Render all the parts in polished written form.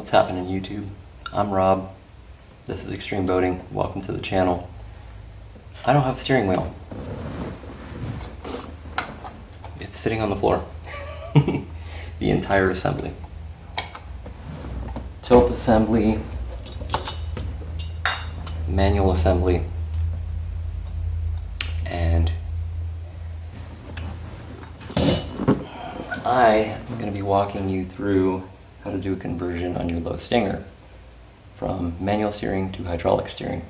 What's happening, YouTube? I'm Rob. This is Extreme Boating. Welcome to the channel. I don't have a steering wheel. It's sitting on the floor. The entire assembly. Tilt assembly, manual assembly, and I am going to be walking you through how to do a conversion on your Lowe Stinger from manual steering to hydraulic steering.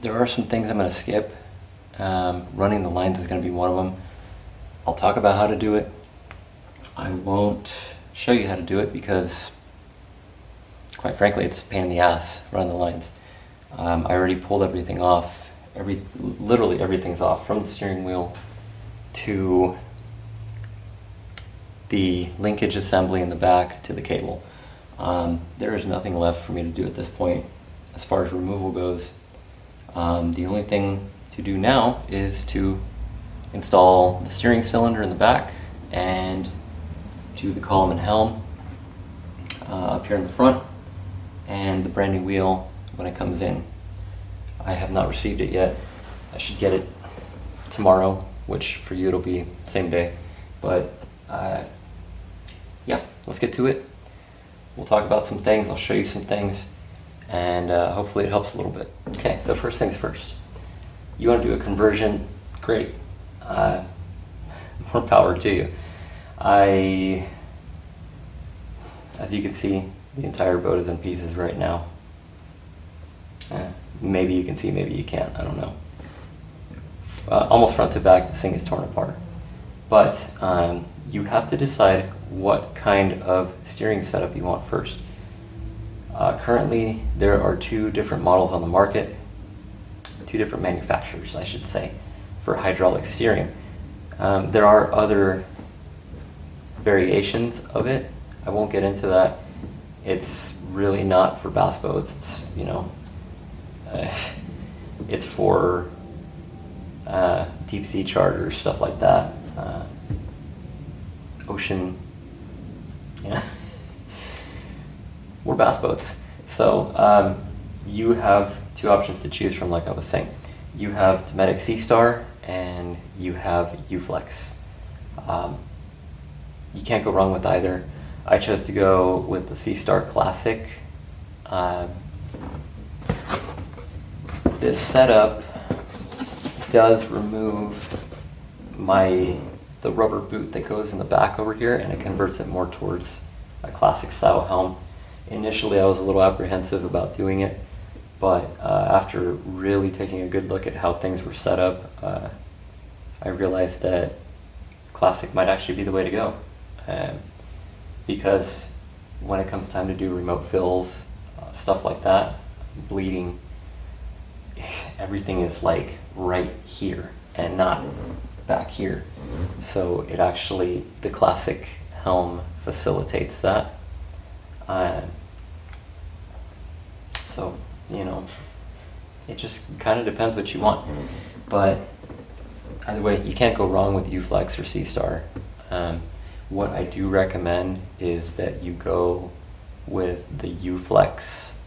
There are some things I'm going to skip. Running the lines is going to be one of them. I'll talk about how to do it. I won't show you how to do it because, quite frankly, it's a pain in the ass running the lines. I already pulled everything off. Literally everything's off, from the steering wheel to the linkage assembly in the back to the cable. There is nothing left for me to do at this point as far as removal goes. The only thing to do now is to install the steering cylinder in the back and to the column and helm up here in the front, and the brand new wheel when it comes in. I have not received it yet. I should get it tomorrow, which for you it'll be same day. But yeah, let's get to it. We'll talk about some things, I'll show you some things, and hopefully it helps a little bit. Okay, so first things first. You want to do a conversion, great. More power to you. As you can see, the entire boat is in pieces right now. Maybe you can see, maybe you can't, I don't know. Almost front to back, this thing is torn apart. But you have to decide what kind of steering setup you want first. Currently, there are two different models on the market, two different manufacturers, I should say, for hydraulic steering. There are other variations of it. I won't get into that. It's really not for bass boats. It's, you know, it's for deep sea charters, stuff like that. Ocean, yeah. We're bass boats. So you have two options to choose from, like I was saying. You have Dometic Seastar and you have U-Flex. You can't go wrong with either. I chose to go with the Seastar Classic. This setup does remove the rubber boot that goes in the back over here, and it converts it more towards a classic style helm. Initially I was a little apprehensive about doing it, but after really taking a good look at how things were set up, I realized that classic might actually be the way to go. Because when it comes time to do remote fills, stuff like that, bleeding, everything is like right here and not back here. So it actually, the classic helm facilitates that. So, you know, it just kind of depends what you want. But either way, you can't go wrong with U-Flex or Seastar. What I do recommend is that you go with the U-Flex,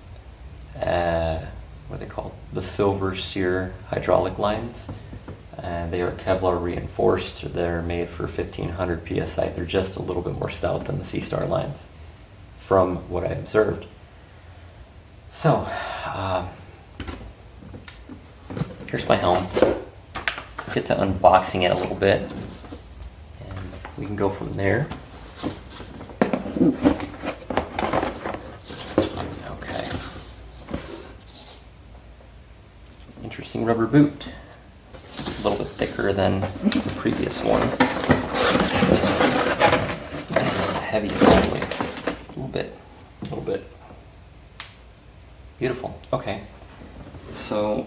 what are they called? The Silver Steer hydraulic lines. They are Kevlar reinforced. They're made for 1500 PSI. They're just a little bit more stout than the Seastar lines, from what I observed. So, here's my helm. Let's get to unboxing it a little bit, and we can go from there. Okay. Interesting rubber boot. A little bit thicker than the previous one. Heavy assembly. A little bit. Beautiful. Okay. So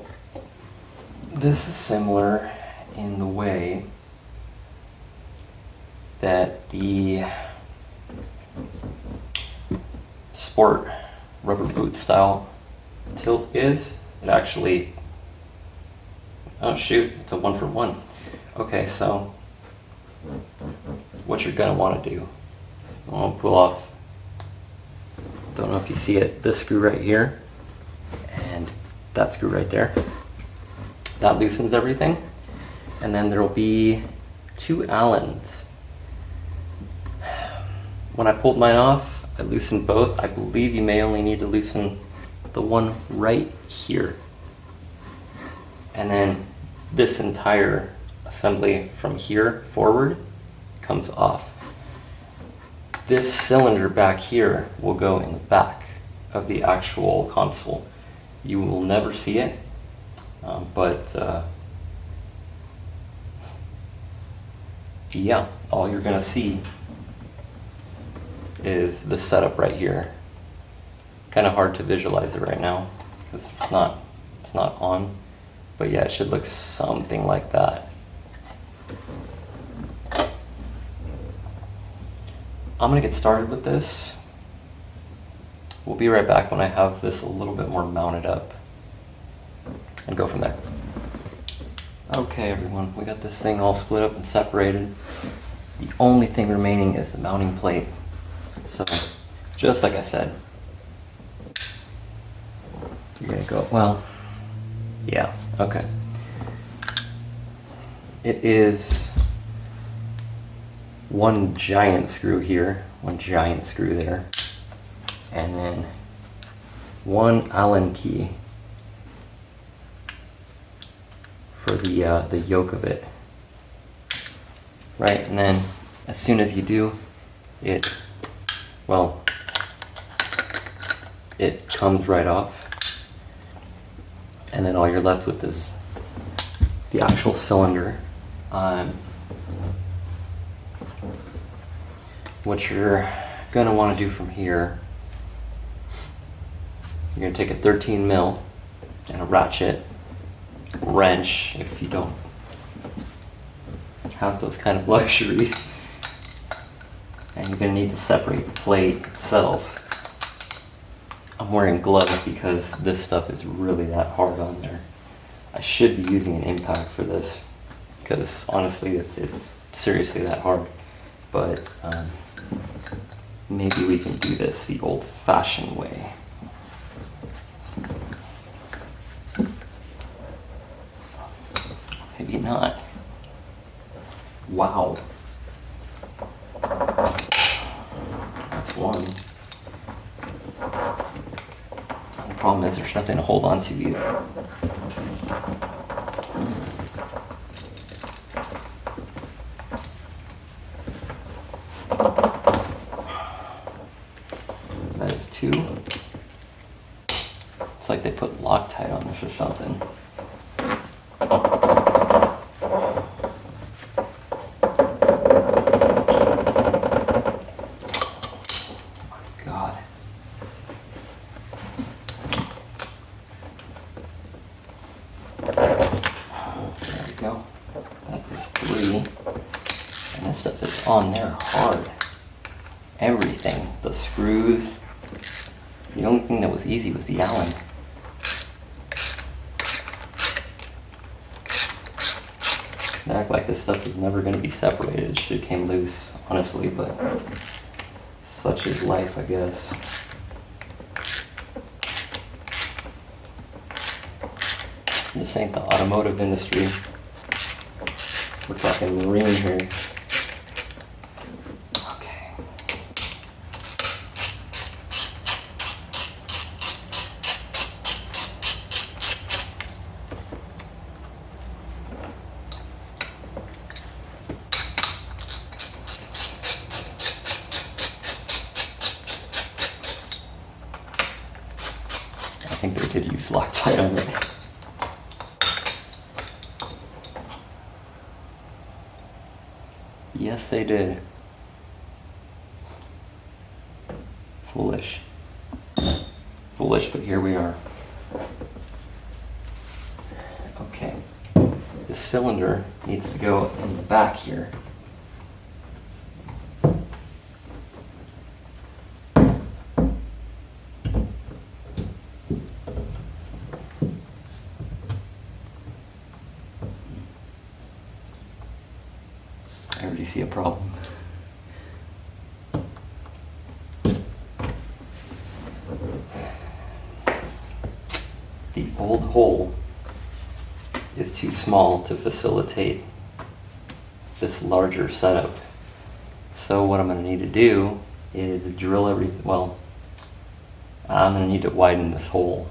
this is similar in the way that the sport rubber boot style tilt is. It actually, oh shoot, it's a 1-for-1. Okay, so what you're gonna want to do, I'll pull off don't know if you see it, this screw right here and that screw right there. That loosens everything. And then there will be 2 Allens. When I pulled mine off, I loosened both. I believe you may only need to loosen the one right here. And then this entire assembly from here forward comes off. This cylinder back here will go in the back of the actual console. You will never see it, but yeah, all you're gonna see is the setup right here. Kind of hard to visualize it right now because it's not on, but yeah, it should look something like that. I'm gonna get started with this. We'll be right back when I have this a little bit more mounted up and go from there. Okay everyone, we got this thing all split up and separated. The only thing remaining is the mounting plate. So, just like I said, you're gonna go, well, yeah, okay. It is one giant screw here, one giant screw there, and then one Allen key for the yoke of it, right? And then as soon as you do, it comes right off, and then all you're left with is the actual cylinder. What you're gonna want to do from here, you're gonna take a 13 mil and a ratchet, wrench if you don't have those kind of luxuries, and you're gonna need to separate the plate itself. I'm wearing gloves because this stuff is really that hard on there. I should be using an impact for this because honestly it's seriously that hard, but maybe we can do this the old-fashioned way. Maybe not. Wow. That's one. The problem is there's nothing to hold on to either. That is 2. It's like they put Loctite on this or something. On there hard. Everything. The screws. The only thing that was easy was the Allen. I act like this stuff is never going to be separated. It should have came loose, honestly, but such is life, I guess. This ain't the automotive industry. Looks like a marine here. I think they did use Loctite on it. Yes, they did. Foolish. Foolish, but here we are. Okay. The cylinder needs to go in the back here. I already see a problem. hole is too small to facilitate this larger setup. So what I'm going to need to do is drill well, I'm going to need to widen this hole.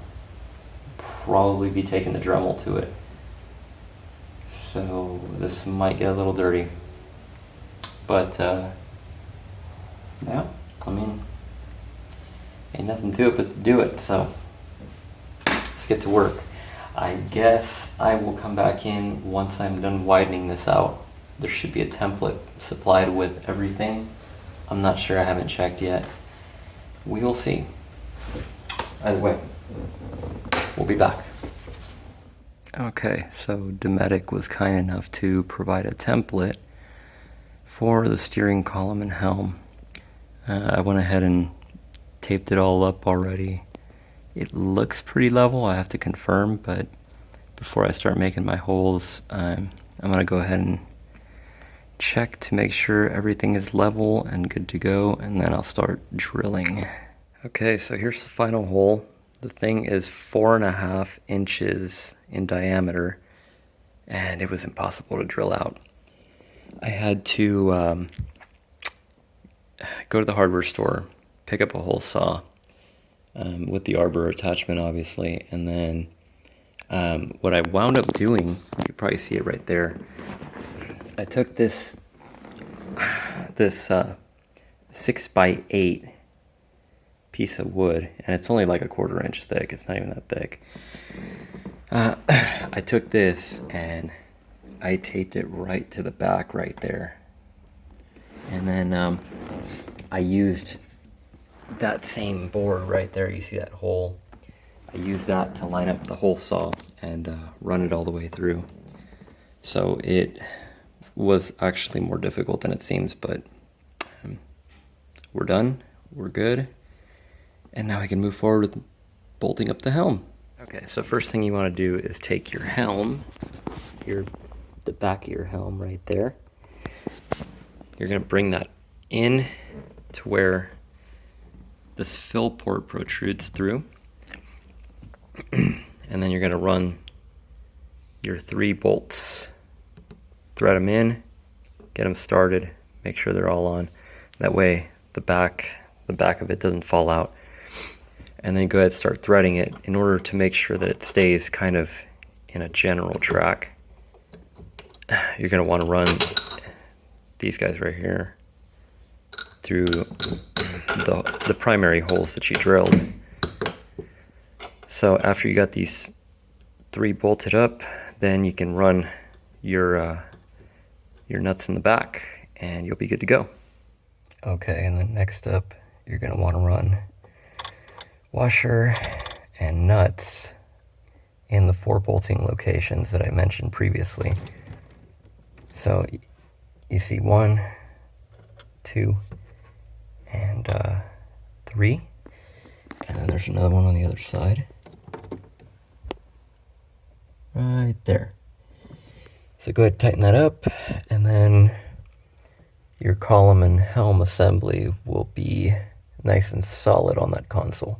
Probably be taking the Dremel to it. So this might get a little dirty. But, yeah, I mean, ain't nothing to it but to do it, so let's get to work. I guess I will come back in once I'm done widening this out. There should be a template supplied with everything. I'm not sure, I haven't checked yet. We will see. Either way, we'll be back. Okay, so Dometic was kind enough to provide a template for the steering column and helm. I went ahead and taped it all up already. It looks pretty level, I have to confirm, but before I start making my holes, I'm going to go ahead and check to make sure everything is level and good to go, and then I'll start drilling. Okay, so here's the final hole. The thing is 4.5 inches in diameter, and it was impossible to drill out. I had to go to the hardware store, pick up a hole saw with the arbor attachment, obviously, and then what I wound up doing, you can probably see it right there. I took this 6x8 piece of wood, and it's only like 1/4 inch thick. It's not even that thick. I took this and I taped it right to the back right there, and then I used that same board right there. You see that hole? I used that to line up the hole saw and run it all the way through. So it was actually more difficult than it seems, but we're done, we're good, and now we can move forward with bolting up the helm. Okay, so first thing you want to do is take your helm, the back of your helm right there. You're going to bring that in to where this fill port protrudes through, and then you're going to run your 3 bolts, thread them in, get them started, make sure they're all on. That way the back of it doesn't fall out. And then go ahead and start threading it in order to make sure that it stays kind of in a general track. You're going to want to run these guys right here through the primary holes that you drilled. So after you got these 3 bolted up, then you can run your nuts in the back and you'll be good to go. Okay, and then next up, you're going to want to run washer and nuts in the 4 bolting locations that I mentioned previously. So you see 1, 2, and 3, and then there's another one on the other side. Right there. So go ahead and tighten that up, and then your column and helm assembly will be nice and solid on that console.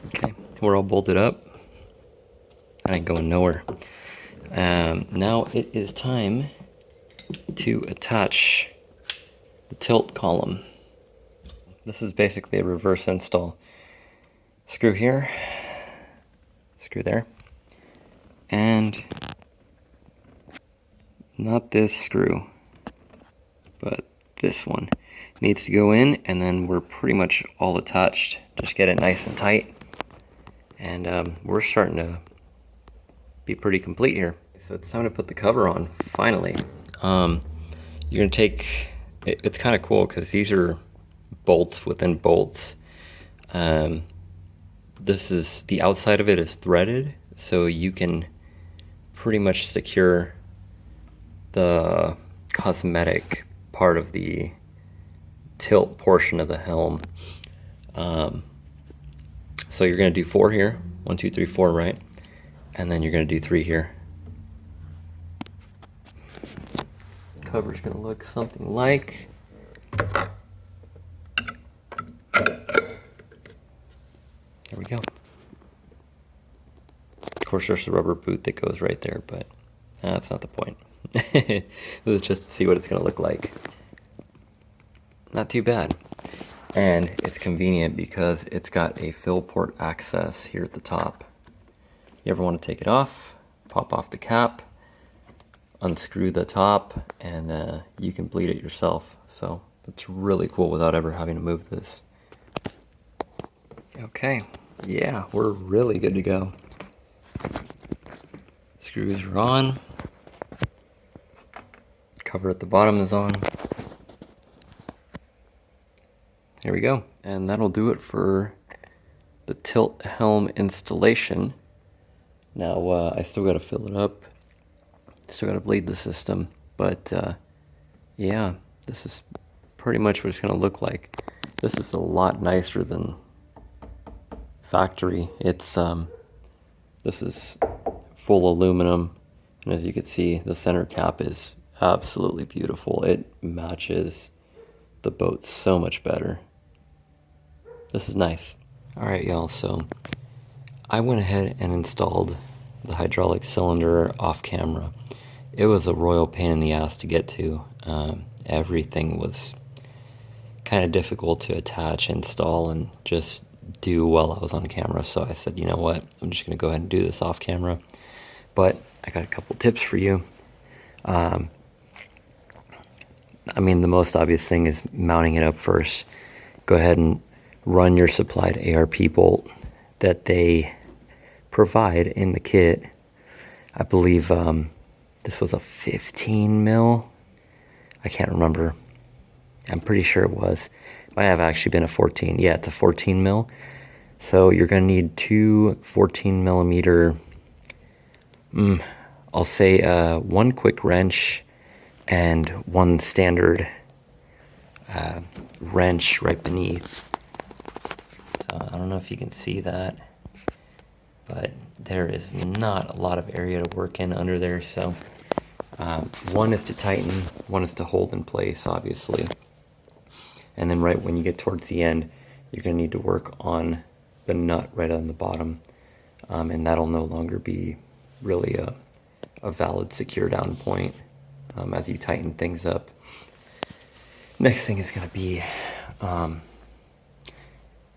Okay, we're all bolted up. I ain't going nowhere. Now it is time to attach the tilt column. This is basically a reverse install. Screw here, screw there, and not this screw, but this one needs to go in, and then we're pretty much all attached. Just get it nice and tight, and we're starting to be pretty complete here. So it's time to put the cover on, finally. You're gonna take, it's kind of cool because these are bolts within bolts. This is, the outside of it is threaded, so you can pretty much secure the cosmetic part of the tilt portion of the helm. So you're going to do 4 here, 1, 2, 3, 4, right? And then you're going to do 3 here. Cover's going to look something like. There we go. course, there's a rubber boot that goes right there, but that's not the point. This is just to see what it's going to look like. Not too bad. And it's convenient because it's got a fill port access here at the top. You ever want to take it off, pop off the cap, unscrew the top, and you can bleed it yourself. So that's really cool without ever having to move this. Okay, yeah, we're really good to go. Screws are on. Cover at the bottom is on. There we go. And that'll do it for the tilt helm installation. Now, I still got to fill it up. Still got to bleed the system. But, yeah, this is pretty much what it's going to look like. This is a lot nicer than factory. It's, this is full aluminum. And as you can see, the center cap is absolutely beautiful. It matches the boat so much better. This is nice. All right, y'all, so I went ahead and installed the hydraulic cylinder off camera. It was a royal pain in the ass to get to. Everything was kind of difficult to attach, install, and just do while I was on camera. So I said, you know what, I'm just gonna go ahead and do this off camera. But I got a couple tips for you. I mean, the most obvious thing is mounting it up first. Go ahead and run your supplied ARP bolt that they provide in the kit. I believe this was a 15 mil. I can't remember. I'm pretty sure it was. It might have actually been a 14. Yeah, it's a 14 mil. So you're going to need two 14 millimeter, I'll say one quick wrench and one standard wrench right beneath. So I don't know if you can see that, but there is not a lot of area to work in under there. So one is to tighten, one is to hold in place, obviously. And then right when you get towards the end, you're going to need to work on the nut right on the bottom. And that'll no longer be really a valid secure down point as you tighten things up. Next thing is going to be the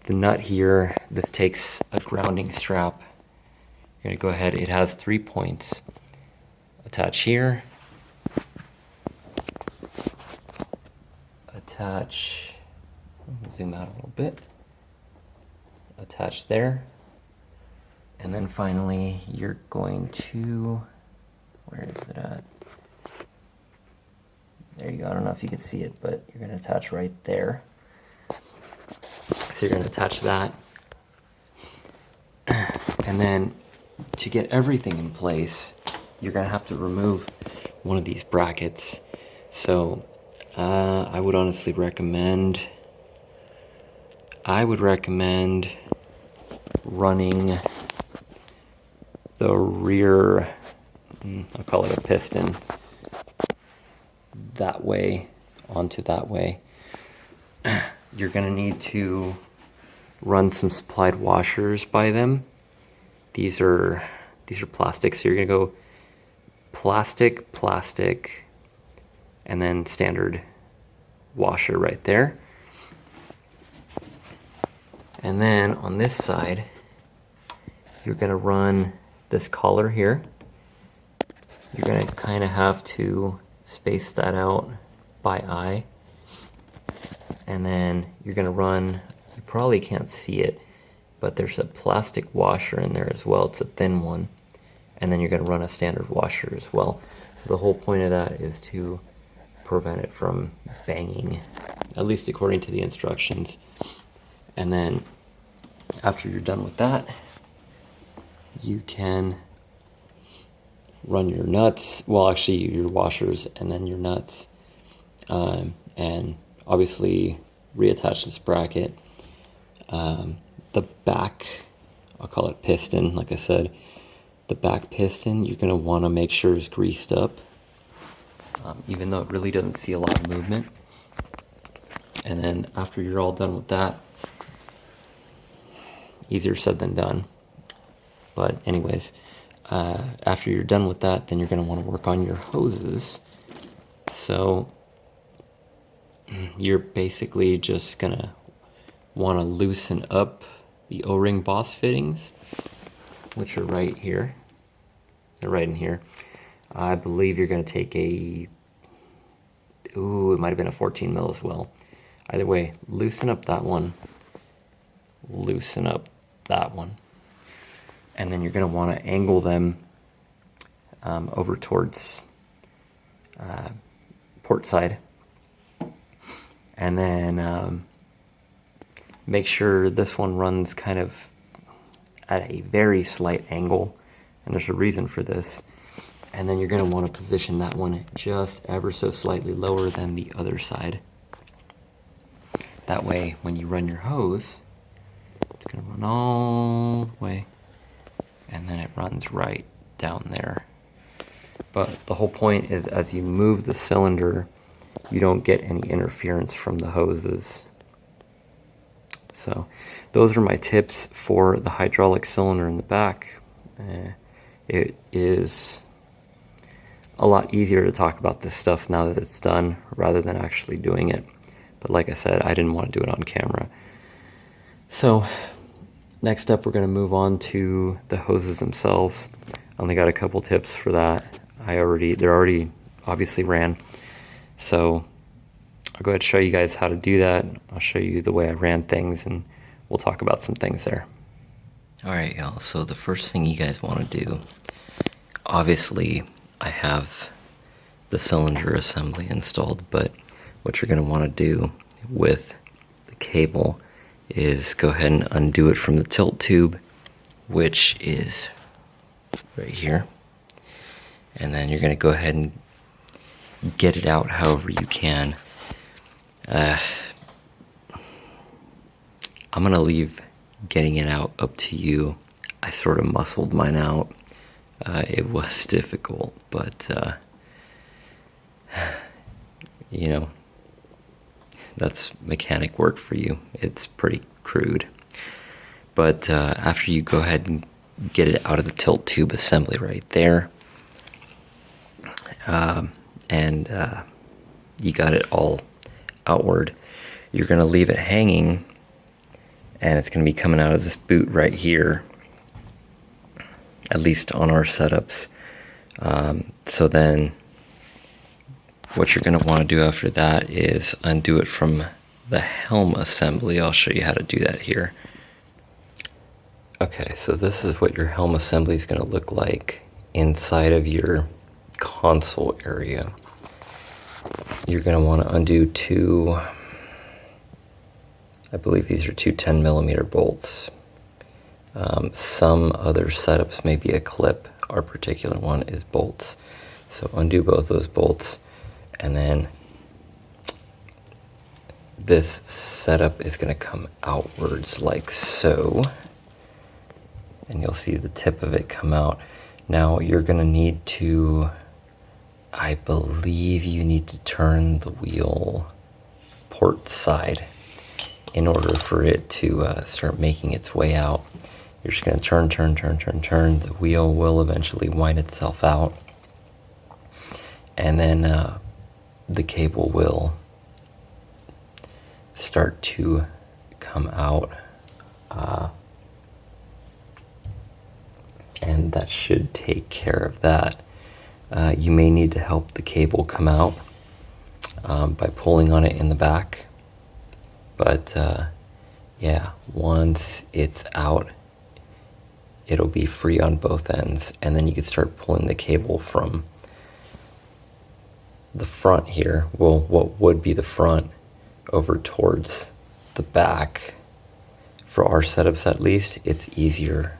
nut here. This takes a grounding strap. You're going to go ahead, it has 3 points. Attach here. Attach, zoom out a little bit. Attach there. And then finally, you're going to, where is it at? There you go. I don't know if you can see it, but you're going to attach right there. So you're going to attach that. And then to get everything in place, you're going to have to remove one of these brackets. So I would honestly recommend, running the rear, I'll call it a piston, that way onto that way. You're going to need to run some supplied washers by them. These are plastic, so you're going to go plastic, and then standard washer right there. And then on this side, you're going to run this collar here. You're going to kind of have to space that out by eye. And then you're going to run, you probably can't see it, but there's a plastic washer in there as well. It's a thin one. And then you're going to run a standard washer as well. So the whole point of that is to prevent it from banging, at least according to the instructions. And then after you're done with that, you can run your nuts, well actually your washers and then your nuts, and obviously reattach this bracket. The back, I'll call it piston, like I said, the back piston you're going to want to make sure is greased up, even though it really doesn't see a lot of movement. And then after you're all done with that, easier said than done, but anyways, after you're done with that, then you're going to want to work on your hoses. So you're basically just going to want to loosen up the O-ring boss fittings, which are right here. They're right in here. I believe you're going to take it might have been a 14 mil as well. Either way, loosen up that one, loosen up that one, and then you're going to want to angle them over towards port side, and then make sure this one runs kind of at a very slight angle, and there's a reason for this. And then you're going to want to position that one just ever so slightly lower than the other side. That way, when you run your hose, it's going to run all the way, and then it runs right down there. But the whole point is, as you move the cylinder, you don't get any interference from the hoses. So those are my tips for the hydraulic cylinder in the back. It is a lot easier to talk about this stuff now that it's done rather than actually doing it. But like I said, I didn't want to do it on camera. So next up, we're going to move on to the hoses themselves. I only got a couple tips for that. They're already obviously ran. So I'll go ahead and show you guys how to do that. I'll show you the way I ran things, and we'll talk about some things there. All right, y'all. So the first thing you guys want to do, obviously, I have the cylinder assembly installed, but what you're going to want to do with the cable is go ahead and undo it from the tilt tube, which is right here. And then you're going to go ahead and get it out however you can. I'm going to leave getting it out up to you. I sort of muscled mine out. It was difficult, but you know, that's mechanic work for you. It's pretty crude. But after you go ahead and get it out of the tilt tube assembly right there, and you got it all outward, you're going to leave it hanging, and it's going to be coming out of this boot right here, at least on our setups. So then what you're going to want to do after that is undo it from the helm assembly. I'll show you how to do that here. Okay, so this is what your helm assembly is going to look like inside of your console area. You're going to want to undo two, I believe these are two 10mm bolts. Some other setups may be a clip. Our particular one is bolts. So undo both those bolts, and then this setup is going to come outwards like so, and you'll see the tip of it come out. Now you're going to need to, I believe you need to turn the wheel port side in order for it to start making its way out. You're just going to turn. The wheel will eventually wind itself out, and then the cable will start to come out, and that should take care of that. You may need to help the cable come out by pulling on it in the back, but yeah, once it's out, it'll be free on both ends, and then you can start pulling the cable from the front here, well, what would be the front, over towards the back. For our setups at least, it's easier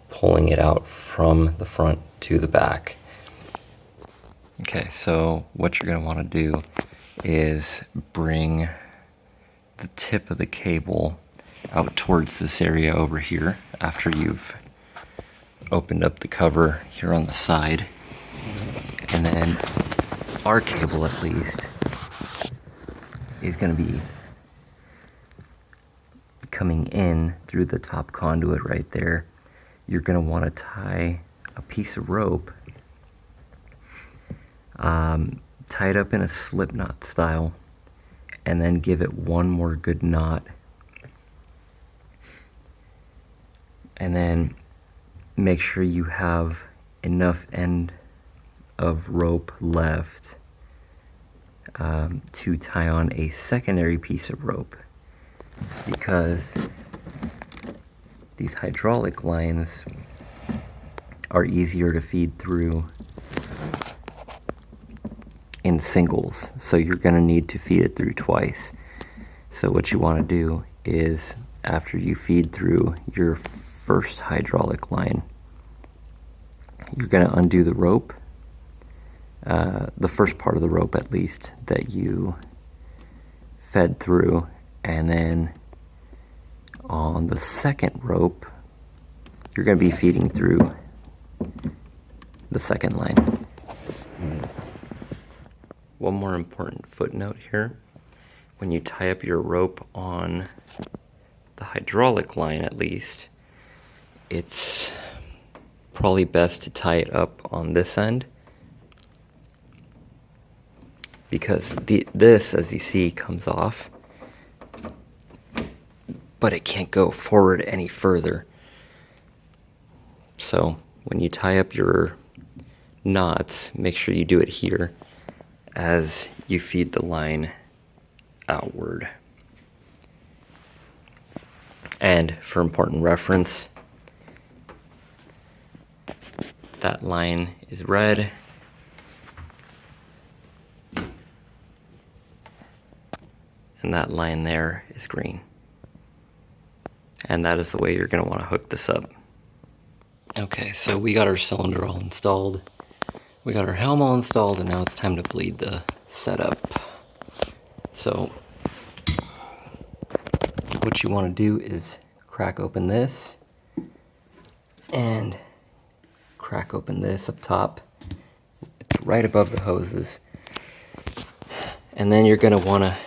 pulling it out from the front to the back. Okay, so what you're going to want to do is bring the tip of the cable out towards this area over here after you've opened up the cover here on the side, and then our cable at least is going to be coming in through the top conduit right there. You're going to want to tie a piece of rope, tie it up in a slip knot style, and then give it one more good knot. And then make sure you have enough end of rope left to tie on a secondary piece of rope, because these hydraulic lines are easier to feed through in singles, so you're going to need to feed it through twice. So what you want to do is, after you feed through your first hydraulic line, you're going to undo the rope, the first part of the rope at least that you fed through, and then on the second rope you're going to be feeding through the second line. One more important footnote here: when you tie up your rope on the hydraulic line, at least, it's probably best to tie it up on this end, because this, as you see, comes off, but it can't go forward any further. So when you tie up your knots, make sure you do it here as you feed the line outward. And for important reference, that line is red, and that line there is green. And that is the way you're going to want to hook this up. Okay, so we got our cylinder all installed, we got our helm all installed, and now it's time to bleed the setup. So what you want to do is crack open this and crack open this up top. It's right above the hoses. And then you're going to want to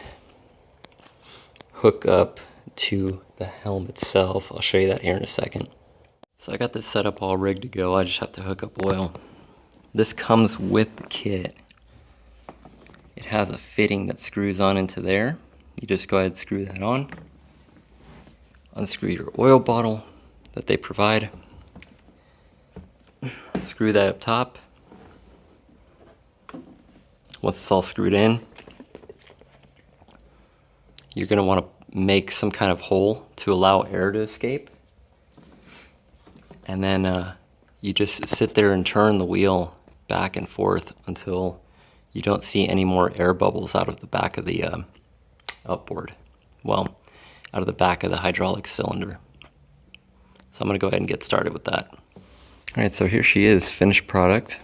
hook up to the helm itself. I'll show you that here in a second. So I got this setup all rigged to go. I just have to hook up oil. This comes with the kit. It has a fitting that screws on into there. You just go ahead and screw that on. Unscrew your oil bottle that they provide. Screw that up top. Once it's all screwed in, you're going to want to make some kind of hole to allow air to escape. And then you just sit there and turn the wheel back and forth until you don't see any more air bubbles out of the back of the outboard. Well, out of the back of the hydraulic cylinder. So I'm going to go ahead and get started with that. Alright, so here she is, finished product.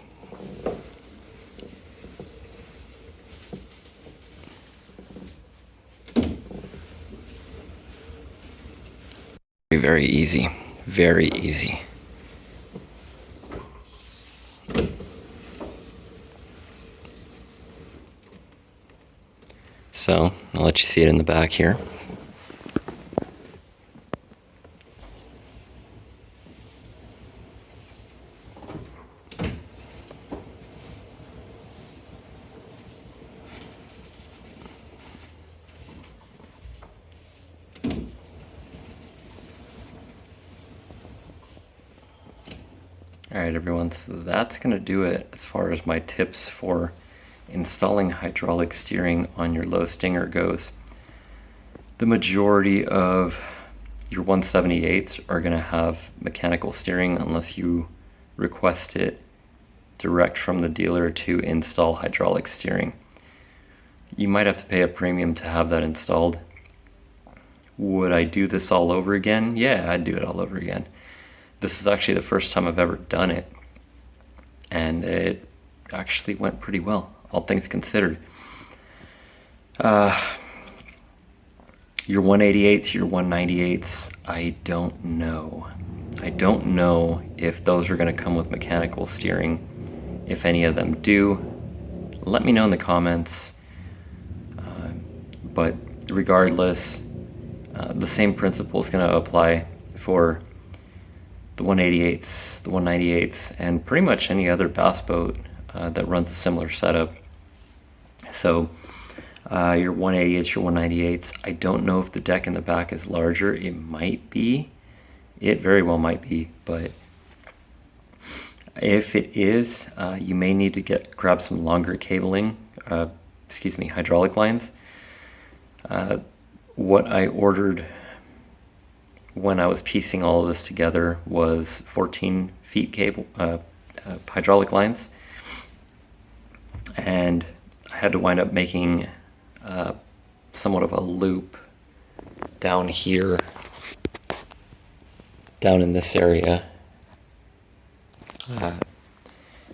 Very easy, very easy. So I'll let you see it in the back here. Alright everyone, so that's going to do it as far as my tips for installing hydraulic steering on your Lowe Stinger goes. The majority of your 178s are going to have mechanical steering unless you request it direct from the dealer to install hydraulic steering. You might have to pay a premium to have that installed. Would I do this all over again? Yeah, I'd do it all over again. This is actually the first time I've ever done it, and it actually went pretty well, all things considered. Your 188s, your 198s, I don't know. I don't know if those are going to come with mechanical steering. If any of them do, let me know in the comments. But regardless, the same principle is going to apply for the 188s, the 198s, and pretty much any other bass boat that runs a similar setup. So your 188s, your 198s, I don't know if the deck in the back is larger. It might be. It very well might be, but if it is, you may need to grab some longer cabling, hydraulic lines. What I ordered when I was piecing all of this together was 14 feet cable, hydraulic lines, and I had to wind up making somewhat of a loop down here, down in this area.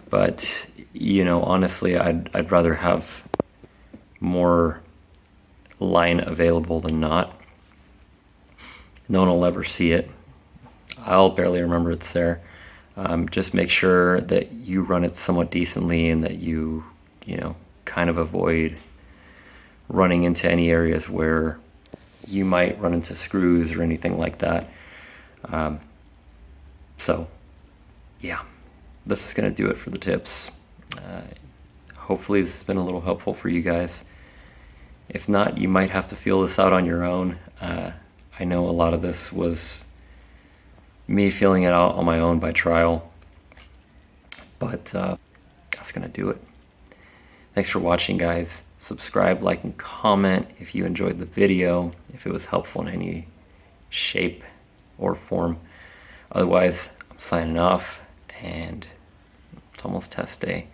But you know, honestly, I'd rather have more line available than not. No one will ever see it. I'll barely remember it's there. Just make sure that you run it somewhat decently and that you know, kind of avoid running into any areas where you might run into screws or anything like that. So, yeah, this is going to do it for the tips. Hopefully this has been a little helpful for you guys. If not, you might have to feel this out on your own. I know a lot of this was me feeling it out on my own by trial, but that's going to do it. Thanks for watching, guys. Subscribe, like, and comment if you enjoyed the video, if it was helpful in any shape or form. Otherwise, I'm signing off, and it's almost test day.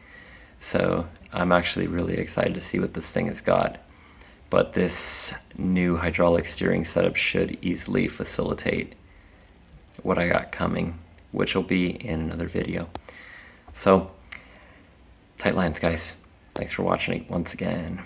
So I'm actually really excited to see what this thing has got. But this new hydraulic steering setup should easily facilitate what I got coming, which will be in another video. So, tight lines, guys. Thanks for watching once again.